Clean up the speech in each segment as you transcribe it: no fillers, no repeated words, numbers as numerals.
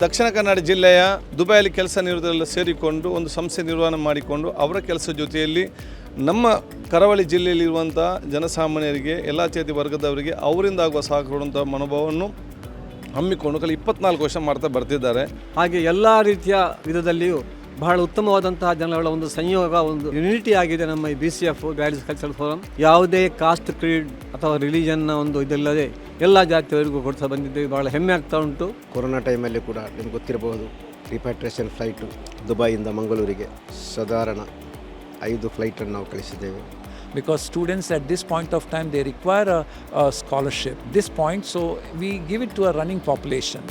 ದಕ್ಷಿಣ ಕನ್ನಡ ಜಿಲ್ಲೆಯ ದುಬೈಯಲ್ಲಿ ಕೆಲಸ ನಿರತರೆಲ್ಲ ಸೇರಿಕೊಂಡು ಒಂದು ಸಂಸ್ಥೆ ನಿರ್ವಹಣೆ ಮಾಡಿಕೊಂಡು ಅವರ ಕೆಲಸ ಜೊತೆಯಲ್ಲಿ ನಮ್ಮ ಕರಾವಳಿ ಜಿಲ್ಲೆಯಲ್ಲಿರುವಂಥ ಜನಸಾಮಾನ್ಯರಿಗೆ ಎಲ್ಲ ಜಾತಿ ವರ್ಗದವರಿಗೆ ಅವರಿಂದ ಆಗುವ ಸಹಕಾರವಂಥ ಮನೋಭಾವವನ್ನು ಹಮ್ಮಿಕೊಂಡು 24 ವರ್ಷ ಮಾಡ್ತಾ ಬರ್ತಿದ್ದಾರೆ. ಹಾಗೆ ಎಲ್ಲ ರೀತಿಯ ವಿಧದಲ್ಲಿಯೂ ಬಹಳ ಉತ್ತಮವಾದಂತಹ ಜನಗಳ ಒಂದು ಸಂಯೋಗ, ಒಂದು ಯುನಿಟಿ ಆಗಿದೆ ನಮ್ಮ ಈ BCF ಗೈಡ್ಸ್ ಕಲ್ಚರಲ್ ಫೋರಮ್. ಯಾವುದೇ ಕಾಸ್ಟ್, ಕ್ರೀಡ್ ಅಥವಾ ರಿಲಿಜನ್ನ ಒಂದು ಇದಲ್ಲದೆ ಎಲ್ಲ ಜಾತಿಯವರಿಗೂ ಕೊಡ್ತಾ ಬಂದಿದ್ದೇವೆ. ಬಹಳ ಹೆಮ್ಮೆ ಆಗ್ತಾ ಉಂಟು. ಕೊರೋನಾ ಟೈಮಲ್ಲಿ ಕೂಡ ನಿಮ್ಗೆ ಗೊತ್ತಿರಬಹುದು, ರಿಪ್ಯಾಟ್ರಿಯೇಷನ್ ಫ್ಲೈಟು ದುಬೈಯಿಂದ ಮಂಗಳೂರಿಗೆ ಸಾಧಾರಣ 5 ಫ್ಲೈಟನ್ನು ನಾವು ಕಳಿಸಿದ್ದೇವೆ. Because students at this point of time they require a scholarship this point, so we give it to a running population.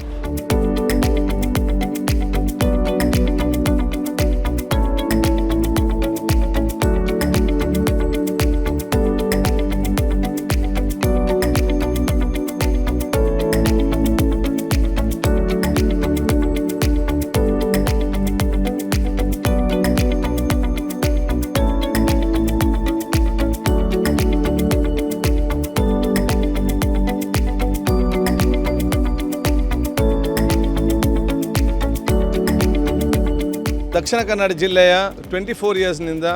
Dakshina Kannada ಜಿಲ್ಲೆಯ 24 ಇಯರ್ಸ್ನಿಂದ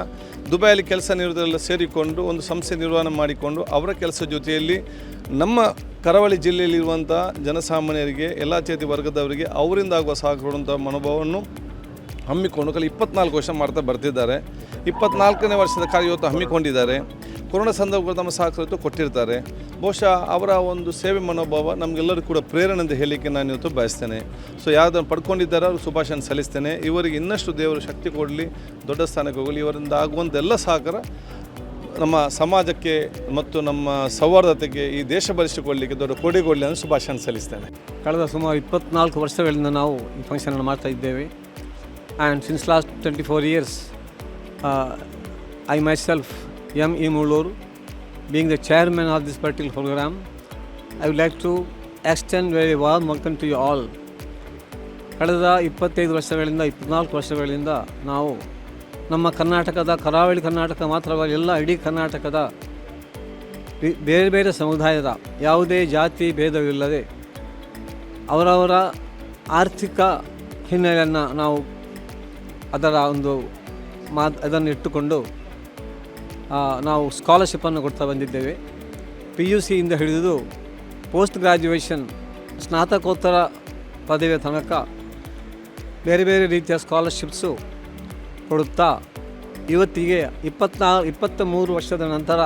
ದುಬೈಯಲ್ಲಿ ಕೆಲಸ ನಿರತರೆಲ್ಲ ಸೇರಿಕೊಂಡು ಒಂದು ಸಂಸ್ಥೆ ನಿರ್ವಹಣೆ ಮಾಡಿಕೊಂಡು ಅವರ ಕೆಲಸ ಜೊತೆಯಲ್ಲಿ ನಮ್ಮ ಕರಾವಳಿ ಜಿಲ್ಲೆಯಲ್ಲಿರುವಂಥ ಜನಸಾಮಾನ್ಯರಿಗೆ ಎಲ್ಲ ಜಾತಿ ವರ್ಗದವರಿಗೆ ಅವರಿಂದ ಆಗುವ ಸಹಕಾರವಂಥ ಮನೋಭಾವವನ್ನು ಹಮ್ಮಿಕೊಂಡು 24 ವರ್ಷ ಮಾಡ್ತಾ ಬರ್ತಿದ್ದಾರೆ. 24ನೇ ವರ್ಷದ ಕಾರ್ಯ ಇವತ್ತು ಹಮ್ಮಿಕೊಂಡಿದ್ದಾರೆ. ಕೊರೋನಾ ಸಂದರ್ಭಗಳು ತಮ್ಮ ಸಹಕಾರ ಕೊಟ್ಟಿರ್ತಾರೆ. ಬಹುಶಃ ಅವರ ಒಂದು ಸೇವೆ ಮನೋಭಾವ ನಮಗೆಲ್ಲರಿಗೂ ಕೂಡ ಪ್ರೇರಣೆ ಅಂತ ಹೇಳಲಿಕ್ಕೆ ನಾನು ಇವತ್ತು ಬಯಸ್ತೇನೆ. ಸೊ ಯಾವುದನ್ನು ಪಡ್ಕೊಂಡಿದ್ದಾರೆ ಅವ್ರಿಗೆ ಶುಭಾಶಯ ಸಲ್ಲಿಸ್ತೇನೆ. ಇವರಿಗೆ ಇನ್ನಷ್ಟು ದೇವರು ಶಕ್ತಿ ಕೊಡಲಿ, ದೊಡ್ಡ ಸ್ಥಾನಕ್ಕೆ ಹೋಗಲಿ. ಇವರಿಂದ ಆಗುವಂಥ ಎಲ್ಲ ಸಹಕಾರ ನಮ್ಮ ಸಮಾಜಕ್ಕೆ ಮತ್ತು ನಮ್ಮ ಸೌಹಾರ್ದತೆಗೆ, ಈ ದೇಶ ಬಲಿಸಿಕೊಳ್ಳಲಿಕ್ಕೆ ದೊಡ್ಡ ಕೊಡುಗೆ ಅಂತ ಶುಭಾಶಯ ಸಲ್ಲಿಸ್ತೇನೆ. ಕಳೆದ ಸುಮಾರು 24 ವರ್ಷಗಳಿಂದ ನಾವು ಈ ಫಂಕ್ಷನನ್ನು ಮಾಡ್ತಾ ಇದ್ದೇವೆ. And since last 24 years I myself, M.E. Mulur, being the chairman of this particular program, I would like to extend very warm welcome to you all. ಕಳೆದ 25 ವರ್ಷಗಳಿಂದ 24 ವರ್ಷಗಳಿಂದ ನಾವು ನಮ್ಮ ಕರ್ನಾಟಕದ ಕರಾವಳಿ ಕರ್ನಾಟಕ ಮಾತ್ರವಲ್ಲ, ಎಲ್ಲ ಇಡೀ ಕರ್ನಾಟಕದ ಬೇರೆ ಬೇರೆ ಸಮುದಾಯದ ಯಾವುದೇ ಜಾತಿ ಭೇದವಿಲ್ಲದೆ ಅವರವರ ಆರ್ಥಿಕ ಹಿನ್ನೆಲೆಯನ್ನು ನಾವು ಅದರ ಒಂದು ಅದನ್ನು ಇಟ್ಟುಕೊಂಡು ನಾವು ಸ್ಕಾಲರ್ಶಿಪ್ಪನ್ನು ಕೊಡ್ತಾ ಬಂದಿದ್ದೇವೆ. PUCಯಿಂದ ಹಿಡಿದು ಪೋಸ್ಟ್ ಗ್ರ್ಯಾಜುಯೇಷನ್, ಸ್ನಾತಕೋತ್ತರ ಪದವಿಯ ತನಕ ಬೇರೆ ಬೇರೆ ರೀತಿಯ ಸ್ಕಾಲರ್ಶಿಪ್ಸು ಕೊಡುತ್ತಾ ಇವತ್ತಿಗೆ 23 ವರ್ಷದ ನಂತರ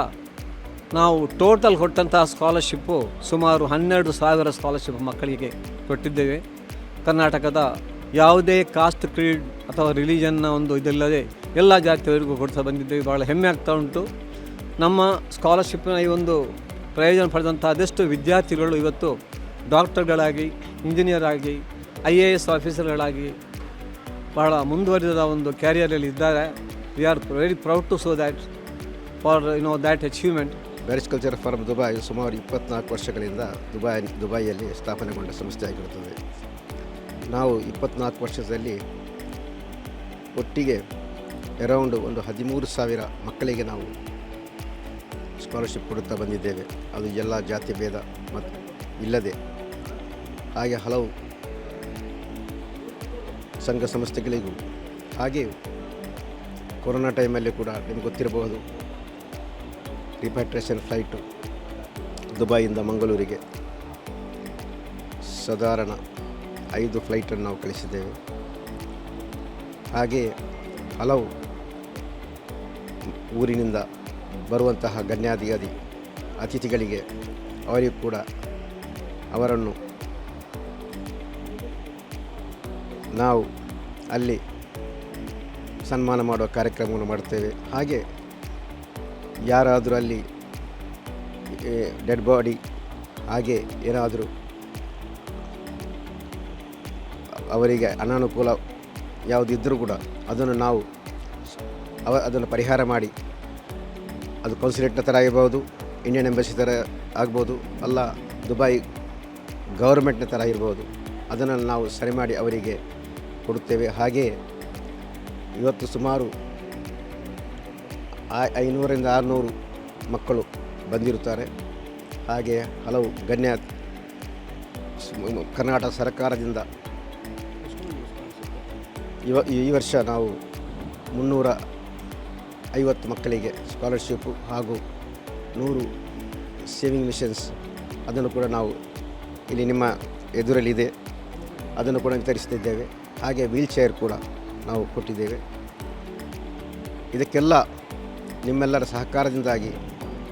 ನಾವು ಟೋಟಲ್ ಕೊಟ್ಟಂತಹ ಸ್ಕಾಲರ್ಶಿಪ್ಪು ಸುಮಾರು 12,000 ಸ್ಕಾಲರ್ಶಿಪ್ ಮಕ್ಕಳಿಗೆ ಕೊಟ್ಟಿದ್ದೇವೆ. ಕರ್ನಾಟಕದ ಯಾವುದೇ ಕಾಸ್ಟ್, ಕ್ರೀಡ್ ಅಥವಾ ರಿಲಿಜನ್ನ ಒಂದು ಇದಲ್ಲದೆ ಎಲ್ಲ ಜಾತಿಯವರಿಗೂ ಕೊಡ್ತಾ ಬಂದಿದ್ದೇವೆ. ಬಹಳ ಹೆಮ್ಮೆ ಆಗ್ತಾ ಉಂಟು. ನಮ್ಮ ಸ್ಕಾಲರ್ಶಿಪ್ನ ಈ ಒಂದು ಪ್ರಯೋಜನ ಪಡೆದಂಥ ಅದೆಷ್ಟು ವಿದ್ಯಾರ್ಥಿಗಳು ಇವತ್ತು ಡಾಕ್ಟರ್ಗಳಾಗಿ, ಇಂಜಿನಿಯರ್ ಆಗಿ, IAS ಆಫೀಸರ್ಗಳಾಗಿ ಬಹಳ ಮುಂದುವರಿದ ಒಂದು ಕ್ಯಾರಿಯರಲ್ಲಿ ಇದ್ದಾರೆ. We are very proud to so that for that achievement. Guides Cultural Forum Dubai ಸುಮಾರು 24 ವರ್ಷಗಳಿಂದ ದುಬೈಯಲ್ಲಿ ಸ್ಥಾಪನೆಗೊಂಡ ಸಂಸ್ಥೆಯಾಗಿರುತ್ತದೆ. ನಾವು 24 ವರ್ಷದಲ್ಲಿ ಒಟ್ಟಿಗೆ ಅರೌಂಡ್ ಒಂದು 13,000 ಮಕ್ಕಳಿಗೆ ನಾವು ಸ್ಕಾಲರ್ಶಿಪ್ ಕೊಡುತ್ತಾ ಬಂದಿದ್ದೇವೆ. ಅದು ಎಲ್ಲ ಜಾತಿ ಭೇದ ಮತ್ತು ಇಲ್ಲದೆ. ಹಾಗೆ ಹಲವು ಸಂಘ ಸಂಸ್ಥೆಗಳಿಗೂ, ಹಾಗೆ ಕೊರೋನಾ ಟೈಮಲ್ಲಿ ಕೂಡ ನಿಮ್ಗೆ ಗೊತ್ತಿರಬಹುದು, ರಿಪ್ಯಾಟ್ರಿಯೇಷನ್ ಫ್ಲೈಟು ದುಬೈಯಿಂದ ಮಂಗಳೂರಿಗೆ ಸಾಧಾರಣ 5 ಫ್ಲೈಟನ್ನು ನಾವು ಕಳಿಸಿದ್ದೇವೆ. ಹಾಗೆ ಹಲವು ಊರಿನಿಂದ ಬರುವಂತಹ ಗಣ್ಯಾಧಿಕಾರಿ ಅತಿಥಿಗಳಿಗೆ ಅವರಿಗೂ ಕೂಡ ಅವರನ್ನು ನಾವು ಅಲ್ಲಿ ಸನ್ಮಾನ ಮಾಡುವ ಕಾರ್ಯಕ್ರಮವನ್ನು ಮಾಡ್ತೇವೆ. ಹಾಗೆ ಯಾರಾದರೂ ಅಲ್ಲಿ ಡೆಡ್ ಬಾಡಿ ಹಾಗೆ ಏನಾದರೂ ಅವರಿಗೆ ಅನಾನುಕೂಲ ಯಾವುದಿದ್ದರೂ ಕೂಡ ಅದನ್ನು ನಾವು ಅದನ್ನು ಪರಿಹಾರ ಮಾಡಿ, ಅದು ಕೌನ್ಸಿಲೇಟ್ನ ಥರ ಇರ್ಬೋದು, ಇಂಡಿಯನ್ ಎಂಬಸಿ ಥರ ಆಗ್ಬೋದು, ಅಲ್ಲ ದುಬೈ ಗೌರ್ಮೆಂಟ್ನ ಥರ ಇರ್ಬೋದು, ಅದನ್ನು ನಾವು ಸರಿ ಮಾಡಿ ಅವರಿಗೆ ಕೊಡುತ್ತೇವೆ. ಹಾಗೆಯೇ ಇವತ್ತು ಸುಮಾರು 500ರಿಂದ 600 ಮಕ್ಕಳು ಬಂದಿರುತ್ತಾರೆ. ಹಾಗೆ ಹಲವು ಗಣ್ಯ ಕರ್ನಾಟಕ ಸರ್ಕಾರದಿಂದ ಈ ವರ್ಷ ನಾವು 350 ಮಕ್ಕಳಿಗೆ ಸ್ಕಾಲರ್ಶಿಪ್ಪು ಹಾಗೂ 100 ಸೇವಿಂಗ್ ಮಿಷನ್ಸ್ ಅದನ್ನು ಕೂಡ ನಾವು ಇಲ್ಲಿ ನಿಮ್ಮ ಎದುರಲ್ಲಿದೆ, ಅದನ್ನು ಕೂಡ ವಿತರಿಸ್ತಿದ್ದೇವೆ. ಹಾಗೆ ವೀಲ್ ಚೇರ್ ಕೂಡ ನಾವು ಕೊಟ್ಟಿದ್ದೇವೆ. ಇದಕ್ಕೆಲ್ಲ ನಿಮ್ಮೆಲ್ಲರ ಸಹಕಾರದಿಂದಾಗಿ,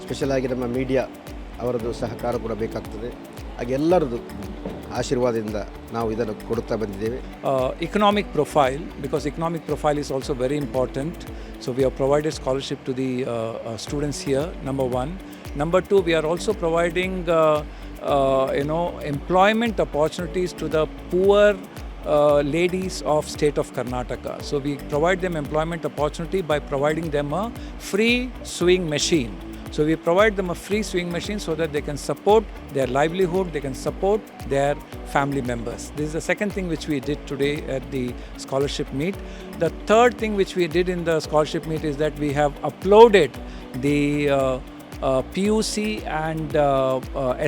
ಸ್ಪೆಷಲಾಗಿ ನಮ್ಮ ಮೀಡಿಯಾ ಅವರದ್ದು ಸಹಕಾರ ಕೂಡ ಬೇಕಾಗ್ತದೆ. ಹಾಗೆ ಎಲ್ಲರದ್ದು ಆಶೀರ್ವಾದದಿಂದ ನಾವು ಇದನ್ನು ಕೊಡುತ್ತಾ ಬಂದಿದ್ದೇವೆ. Economic profile, because economic profile is also very important. So we have provided scholarship to the students here, number one. Number two, we are also providing employment opportunities to the poor ladies of state of Karnataka. So we provide them employment opportunity by providing them a free sewing machine. So we provide them a free sewing machine so that they can support their livelihood, they can support their family members. This is the second thing which we did today at the scholarship meet. The third thing which we did in the scholarship meet is that we have uploaded the PUC and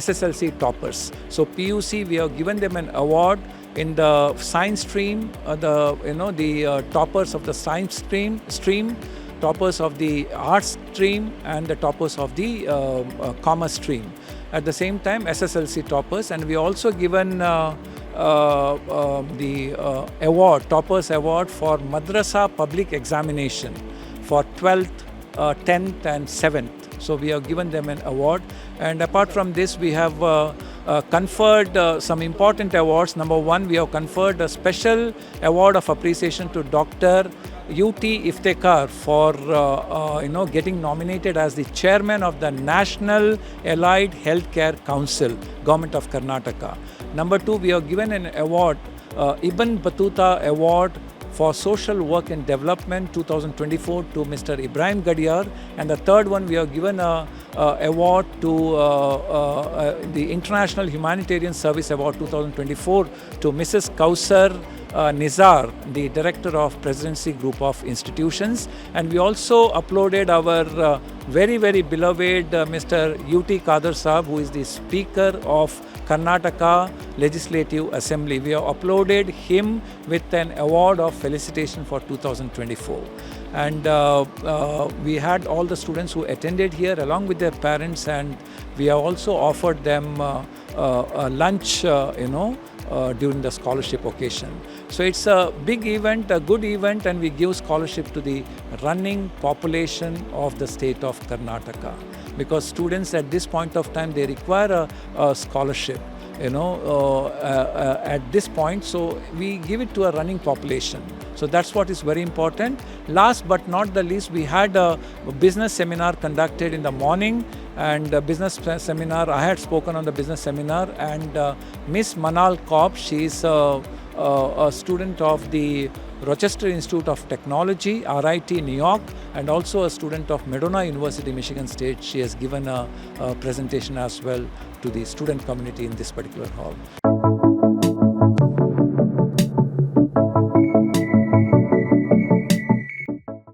SSLC toppers. So PUC, we have given them an award in the science stream, the toppers of the science stream, toppers of the arts stream, and the toppers of the commerce stream. At the same time, SSLC toppers, and we also given the award, toppers award for Madrasa public examination for 12th, 10th and 7th. So we have given them an award, and apart from this we have conferred some important awards. Number one, we have conferred a special award of appreciation to Dr. UT Iftekhar for getting nominated as the chairman of the National Allied Healthcare Council, Government of Karnataka. Number two, we have given an award, Ibn Battuta Award for Social Work and Development 2024 to Mr. Ibrahim Gadiyar, and the third one we have given a award to the International Humanitarian Service Award 2024 to Mrs. Kausar Nizar, the Director of Presidency Group of Institutions. And we also uploaded our very, very beloved Mr. UT Kadar Saab, who is the Speaker of Karnataka Legislative Assembly. We have uploaded him with an award of felicitation for 2024. And we had all the students who attended here along with their parents, and we have also offered them lunch, during the scholarship occasion. So it's a big event, a good event, and we give scholarship to the running population of the state of Karnataka, because students at this point of time, they require a scholarship, at this point. So we give it to a running population. So that's what is very important. Last but not the least, we had a business seminar conducted in the morning, and business seminar, I had spoken on the business seminar, and Miss Manal Kopp, she is a student of the Rochester Institute of Technology, RIT, New York, and also a student of Medona University, Michigan State. She has given a presentation as well to the student community in this particular hall.